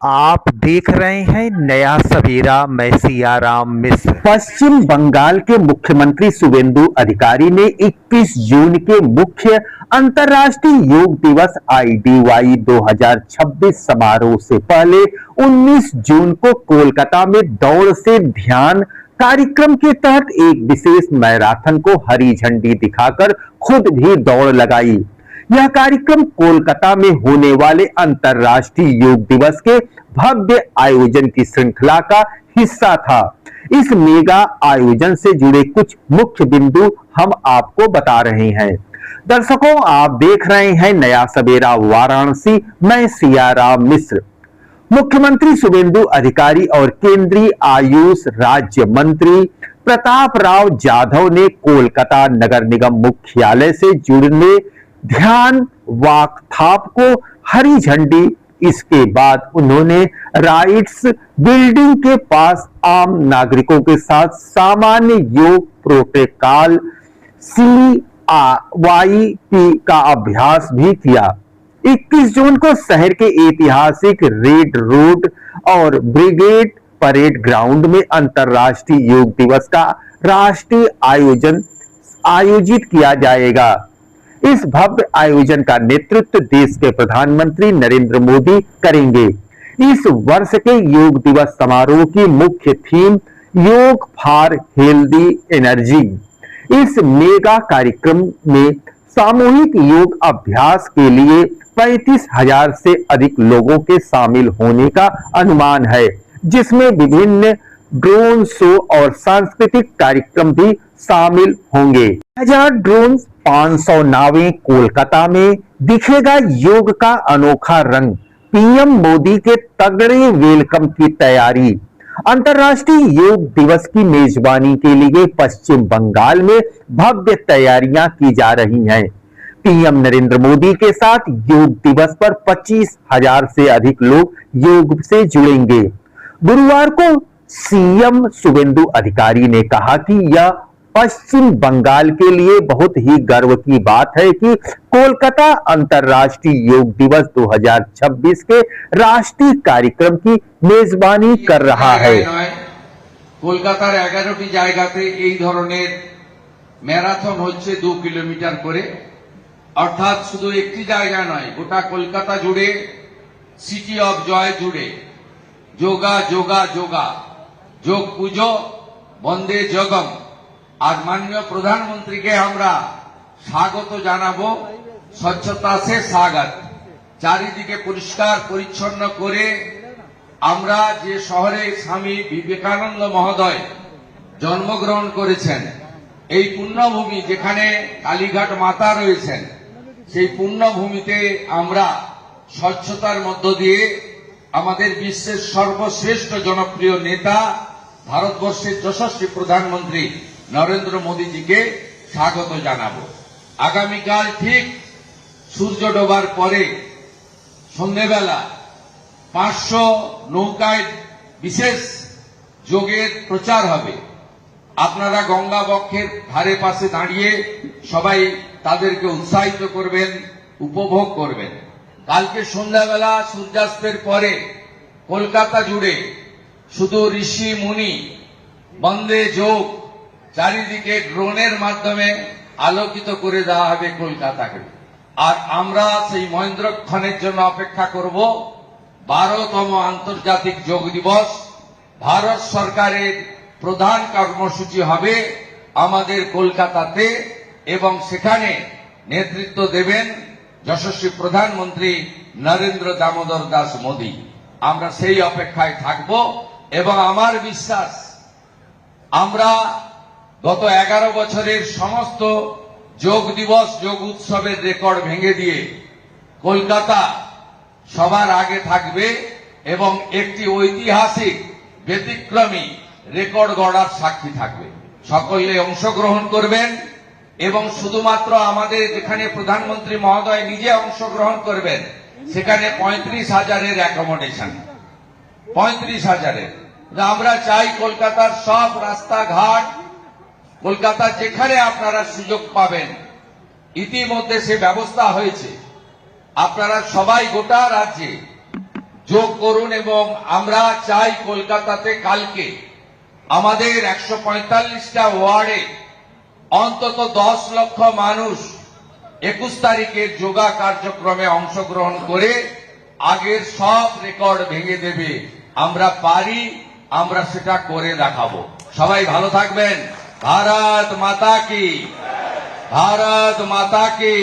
आप देख रहे हैं नया सवेरा। मैं सियाराम मिश्र। पश्चिम बंगाल के मुख्यमंत्री शुभेंदु अधिकारी ने 21 जून के मुख्य अंतर्राष्ट्रीय योग दिवस IDY 2026 समारोह से पहले 19 जून को कोलकाता में दौड़ से ध्यान कार्यक्रम के तहत एक विशेष मैराथन को हरी झंडी दिखाकर खुद भी दौड़ लगाई। यह कार्यक्रम कोलकाता में होने वाले अंतर्राष्ट्रीय योग दिवस के भव्य आयोजन की श्रृंखला का हिस्सा था। इस मेगा आयोजन से जुड़े कुछ मुख्य बिंदु हम आपको बता रहे हैं। दर्शकों, आप देख रहे हैं नया सवेरा वाराणसी। मैं सियाराम मिश्र। मुख्यमंत्री शुभेंदु अधिकारी और केंद्रीय आयुष राज्य मंत्री प्रताप राव जाधव ने कोलकाता नगर निगम मुख्यालय से जुड़ने ध्यान वाकथाप को हरी झंडी। इसके बाद उन्होंने राइट्स बिल्डिंग के पास आम नागरिकों के साथ सामान्य योग प्रोटोकॉल CYP का अभ्यास भी किया। 21 जून को शहर के ऐतिहासिक रेड रोड और ब्रिगेड परेड ग्राउंड में अंतर्राष्ट्रीय योग दिवस का राष्ट्रीय आयोजित किया जाएगा। इस भव्य आयोजन का नेतृत्व देश के प्रधानमंत्री नरेंद्र मोदी करेंगे। इस वर्ष के योग दिवस समारोह की मुख्य थीम योग फॉर हेल्दी एनर्जी। इस मेगा कार्यक्रम में सामूहिक योग अभ्यास के लिए 35,000 से अधिक लोगों के शामिल होने का अनुमान है, जिसमें विभिन्न ड्रोन शो और सांस्कृतिक कार्यक्रम भी शामिल होंगे। 1000 ड्रोन, 500 नावें। कोलकाता में दिखेगा योग का अनोखा रंग। पीएम मोदी के तगड़े वेलकम की तैयारी। अंतर्राष्ट्रीय योग दिवस की मेजबानी के लिए पश्चिम बंगाल में भव्य तैयारियां की जा रही हैं। पीएम नरेंद्र मोदी के साथ योग दिवस पर 25,000 से अधिक लोग योग से जुड़ेंगे। गुरुवार को सीएम शुभेंदु अधिकारी ने कहा कि यह पश्चिम बंगाल के लिए बहुत ही गर्व की बात है कि कोलकाता अंतर्राष्ट्रीय योग दिवस 2026 के राष्ट्रीय कार्यक्रम की मेजबानी कर रहा है। কলকাতার 11টি জায়গাতে এই ধরনের ম্যারাথন হচ্ছে 2 কিলোমিটার করে। অর্থাৎ শুধু একটি জায়গা নয়, গোটা কলকাতা জুড়ে, সিটি অফ জয় জুড়ে যোগা যোগা যোগা, যোগ পুজো, বন্দে জগম। আর মাননীয় প্রধানমন্ত্রীকে আমরা স্বাগত জানাবো। স্বচ্ছতা সে স্বাগত। চারিদিকে পরিষ্কার পরিচ্ছন্ন করে আমরা যে শহরে স্বামী বিবেকানন্দ মহোদয় জন্মগ্রহণ করেছেন, এই পুণ্যভূমি যেখানে কালীঘাট মাতা রয়েছেন, সেই পুণ্যভূমিতে আমরা স্বচ্ছতার মধ্য দিয়ে আমাদের বিশ্বের সর্বশ্রেষ্ঠ জনপ্রিয় নেতা ভারতবর্ষের যশস্বী প্রধানমন্ত্রী নরেন্দ্র মোদীজিকে স্বাগত জানাবো। আগামীকাল ঠিক সূর্য ডোবার পরে সন্ধ্যেবেলা 500 নৌকায় বিশেষ যোগের প্রচার হবে। আপনারা গঙ্গা বক্ষের ধারে পাশে দাঁড়িয়ে সবাই তাদেরকে উৎসাহিত করবেন, উপভোগ করবেন। কালকে সন্ধ্যাবেলা সূর্যাস্তের পরে কলকাতা জুড়ে শুধু ঋষি মুনি বন্দে যোগ, চারিদিকে ড্রোনের মাধ্যমে আলোকিত করে দেওয়া হবে কলকাতাকে। আর আমরা সেই মহেন্দ্রক্ষণের জন্য অপেক্ষা করব। 12তম আন্তর্জাতিক যোগ দিবস ভারত সরকারের প্রধান কর্মসূচি হবে আমাদের কলকাতাতে, এবং সেখানে নেতৃত্ব দেবেন যশস্বী প্রধানমন্ত্রী নরেন্দ্র দামোদর দাস মোদী। আমরা সেই অপেক্ষায় থাকব এবং আমার বিশ্বাস আমরা গত 11 বছরের সমস্ত যোগ দিবস, যোগ উৎসবের রেকর্ড ভেঙে দিয়ে কলকাতা সবার আগে থাকবে এবং একটি ঐতিহাসিক ব্যতিক্রমী রেকর্ড গড়ার সাক্ষী থাকবে। সকলে অংশগ্রহণ করবেন এবং শুধুমাত্র আমাদের যেখানে প্রধানমন্ত্রী মহোদয় নিজে অংশগ্রহণ করবেন, সেখানে 35,000-এর অ্যাকোমোডেশন, 35,000-এর। আমরা চাই কলকাতার সব রাস্তাঘাট, কলকাতার যেখানে আপনারা সুযোগ পাবেন, ইতিমধ্যে সে ব্যবস্থা হয়েছে। আপনারা সবাই গোটা রাজ্যে যোগ করুন এবং আমরা চাই কলকাতাতে কালকে আমাদের 145টা ওয়ার্ডে অন্তত 10 লক্ষ মানুষ 21 তারিখের যোগা কার্যক্রমে অংশগ্রহণ করে আগের সব রেকর্ড ভেঙে দেবে। আমরা পারি, আমরা সেটা করে দেখাবো। সবাই ভালো থাকবেন। ভারত মাতা কি, ভারত মাতা কি।